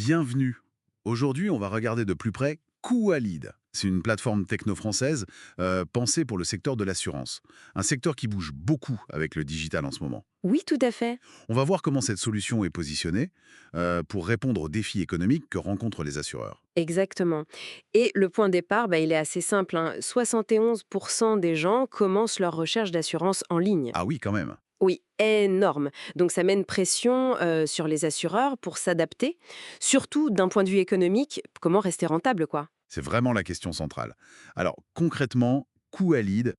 Bienvenue. Aujourd'hui, on va regarder de plus près Qualid. C'est une plateforme techno-française pensée pour le secteur de l'assurance. Un secteur qui bouge beaucoup avec le digital en ce moment. Oui, tout à fait. On va voir comment cette solution est positionnée pour répondre aux défis économiques que rencontrent les assureurs. Exactement. Et le point de départ, il est assez simple, hein. 71% des gens commencent leur recherche d'assurance en ligne. Ah oui, quand même. Oui, énorme. Donc ça met une pression sur les assureurs pour s'adapter, surtout d'un point de vue économique, comment rester rentable, quoi. C'est vraiment la question centrale. Alors, concrètement, Qualid,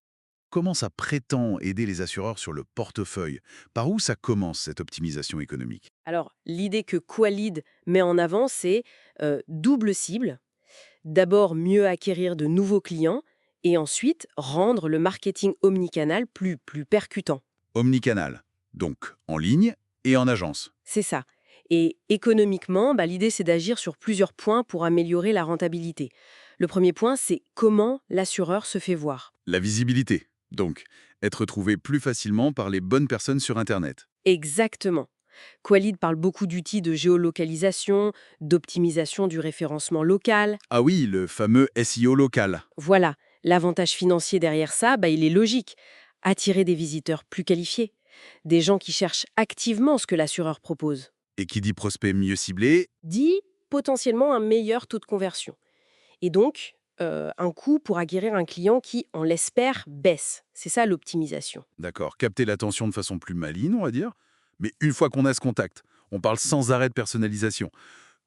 comment ça prétend aider les assureurs sur le portefeuille? Par où ça commence, cette optimisation économique? Alors, l'idée que Qualid met en avant, c'est double cible. D'abord, mieux acquérir de nouveaux clients et ensuite rendre le marketing omnicanal plus percutant. Omnicanal, donc en ligne et en agence. C'est ça. Et économiquement, l'idée, c'est d'agir sur plusieurs points pour améliorer la rentabilité. Le premier point, c'est comment l'assureur se fait voir. La visibilité, donc être trouvé plus facilement par les bonnes personnes sur Internet. Exactement. Qualid parle beaucoup d'outils de géolocalisation, d'optimisation du référencement local. Ah oui, le fameux SEO local. Voilà, l'avantage financier derrière ça, il est logique. Attirer des visiteurs plus qualifiés, des gens qui cherchent activement ce que l'assureur propose. Et qui dit prospect mieux ciblé? Dit potentiellement un meilleur taux de conversion. Et donc, un coût pour acquérir un client qui, on l'espère, baisse. C'est ça l'optimisation. D'accord, capter l'attention de façon plus maligne, on va dire. Mais une fois qu'on a ce contact, on parle sans arrêt de personnalisation.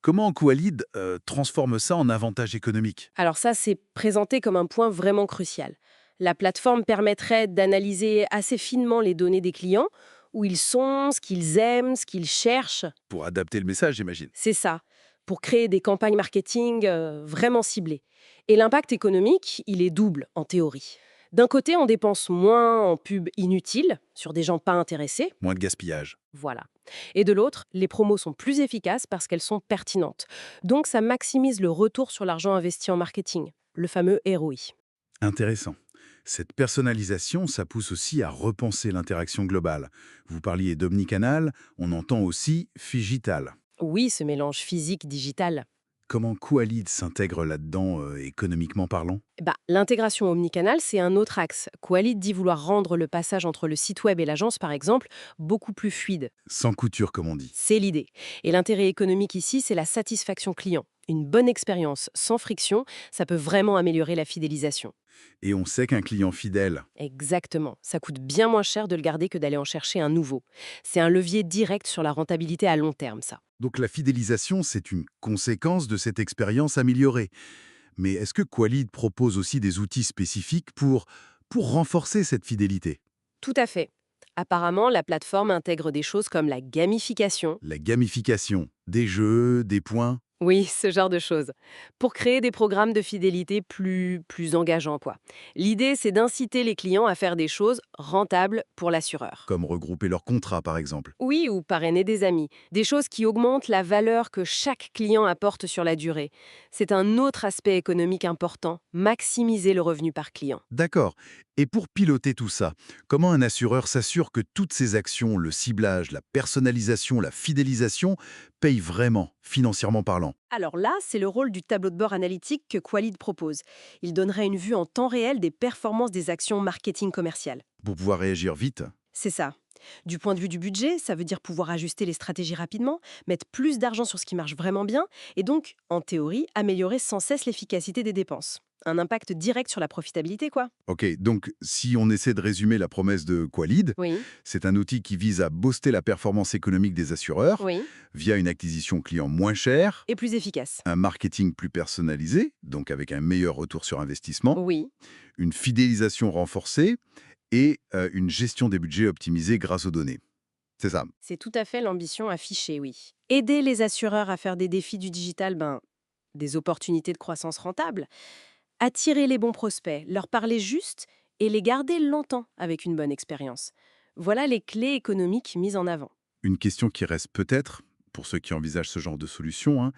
Comment Qualid transforme ça en avantage économique? Alors ça, c'est présenté comme un point vraiment crucial. La plateforme permettrait d'analyser assez finement les données des clients, où ils sont, ce qu'ils aiment, ce qu'ils cherchent. Pour adapter le message, j'imagine. C'est ça, pour créer des campagnes marketing vraiment ciblées. Et l'impact économique, il est double en théorie. D'un côté, on dépense moins en pub inutile, sur des gens pas intéressés. Moins de gaspillage. Voilà. Et de l'autre, les promos sont plus efficaces parce qu'elles sont pertinentes. Donc ça maximise le retour sur l'argent investi en marketing, le fameux ROI. Intéressant. Cette personnalisation, ça pousse aussi à repenser l'interaction globale. Vous parliez d'omnicanal, on entend aussi phygital. Oui, ce mélange physique-digital. Comment Qualid s'intègre là-dedans, économiquement parlant? L'intégration omnicanal, c'est un autre axe. Qualid dit vouloir rendre le passage entre le site web et l'agence, par exemple, beaucoup plus fluide. Sans couture, comme on dit. C'est l'idée. Et l'intérêt économique ici, c'est la satisfaction client. Une bonne expérience sans friction, ça peut vraiment améliorer la fidélisation. Et on sait qu'un client fidèle, Exactement. Ça coûte bien moins cher de le garder que d'aller en chercher un nouveau. C'est un levier direct sur la rentabilité à long terme, ça. donc la fidélisation, c'est une conséquence de cette expérience améliorée. Mais est-ce que Qualid propose aussi des outils spécifiques pour renforcer cette fidélité? Tout à fait. Apparemment, la plateforme intègre des choses comme la gamification. La gamification, des jeux, des points? Oui, ce genre de choses. Pour créer des programmes de fidélité plus engageants, quoi. L'idée, c'est d'inciter les clients à faire des choses rentables pour l'assureur. Comme regrouper leurs contrats, par exemple. Oui, ou parrainer des amis. Des choses qui augmentent la valeur que chaque client apporte sur la durée. C'est un autre aspect économique important, maximiser le revenu par client. D'accord. Et pour piloter tout ça, comment un assureur s'assure que toutes ces actions, le ciblage, la personnalisation, la fidélisation, payent vraiment, financièrement parlant? Alors là, c'est le rôle du tableau de bord analytique que Qualid propose. Il donnerait une vue en temps réel des performances des actions marketing commerciales. Pour pouvoir réagir vite? C'est ça. Du point de vue du budget, ça veut dire pouvoir ajuster les stratégies rapidement, mettre plus d'argent sur ce qui marche vraiment bien, et donc, en théorie, améliorer sans cesse l'efficacité des dépenses. Un impact direct sur la profitabilité, quoi. Ok, donc si on essaie de résumer la promesse de Qualid, Oui, c'est un outil qui vise à booster la performance économique des assureurs oui. via une acquisition client moins chère, Et plus efficace. un marketing plus personnalisé, donc avec un meilleur retour sur investissement, Oui, une fidélisation renforcée et une gestion des budgets optimisée grâce aux données. C'est ça. c'est tout à fait l'ambition affichée, oui. Aider les assureurs à faire des défis du digital, des opportunités de croissance rentable. Attirer les bons prospects, leur parler juste et les garder longtemps avec une bonne expérience. Voilà les clés économiques mises en avant. Une question qui reste peut-être, pour ceux qui envisagent ce genre de solution, hein,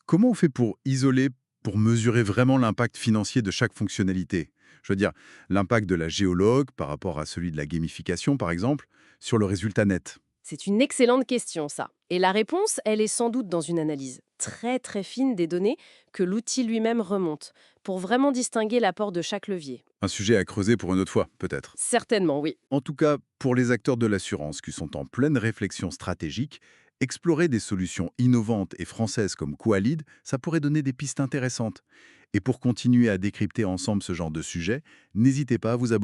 comment on fait pour isoler, pour mesurer vraiment l'impact financier de chaque fonctionnalité? Je veux dire, l'impact de la géologue par rapport à celui de la gamification, par exemple, sur le résultat net. C'est une excellente question, ça. Et la réponse, elle est sans doute dans une analyse très très fine des données que l'outil lui-même remonte, pour vraiment distinguer l'apport de chaque levier. Un sujet à creuser pour une autre fois, peut-être. Certainement, oui. En tout cas, pour les acteurs de l'assurance qui sont en pleine réflexion stratégique, explorer des solutions innovantes et françaises comme Qualid, ça pourrait donner des pistes intéressantes. Et pour continuer à décrypter ensemble ce genre de sujet, n'hésitez pas à vous abonner